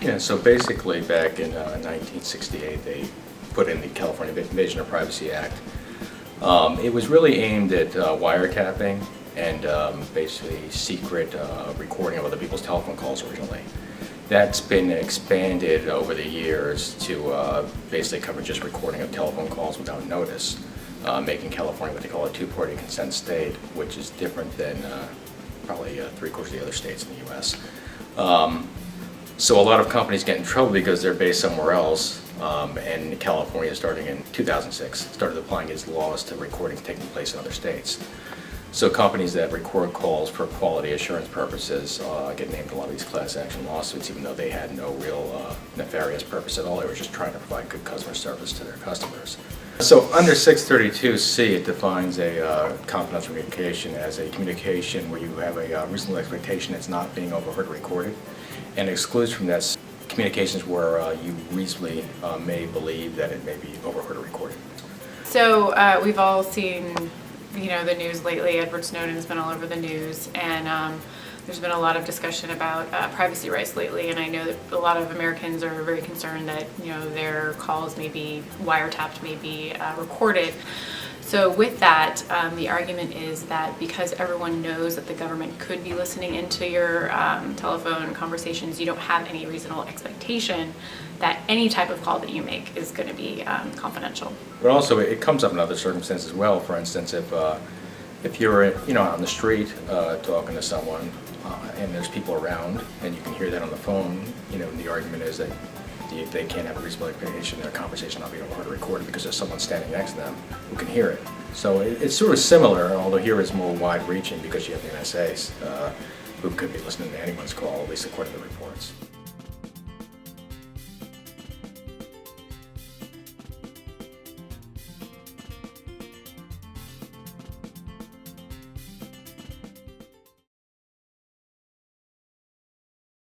Yeah, so basically back in 1968, they put in the California Invasion of Privacy Act. It was really aimed at wiretapping and basically secret recording of other people's telephone calls originally. That's been expanded over the years to basically cover just recording of telephone calls without notice, making California what they call a two-party consent state, which is different than probably three-quarters of the other states in the U.S. So a lot of companies get in trouble because they're based somewhere else, and California, starting in 2006, started applying its laws to recordings taking place in other states. So companies that record calls for quality assurance purposes get named in a lot of these class action lawsuits, even though they had no real nefarious purpose at all. They were just trying to provide good customer service to their customers. So under 632C, it defines a confidential communication as a communication where you have a reasonable expectation it's not being overheard or recorded, and excludes from that communications where you reasonably may believe that it may be overheard or recorded. So we've all seen, the news lately. Edward Snowden has been all over the news, and there's been a lot of discussion about privacy rights lately. And I know that a lot of Americans are very concerned that their calls may be wiretapped, may be recorded. So with that, the argument is that because everyone knows that the government could be listening into your telephone conversations, you don't have any reasonable expectation that any type of call that you make is going to be confidential. But also, it comes up in other circumstances as well. For instance, if you're out on the street talking to someone and there's people around and you can hear that on the phone, the argument is that they can't have a reasonable expectation their conversation not being overheard or recorded because there's someone standing next to them who can hear it. So it's sort of similar, although here it's more wide-reaching because you have the NSA who could be listening to anyone's call, at least according to the reports.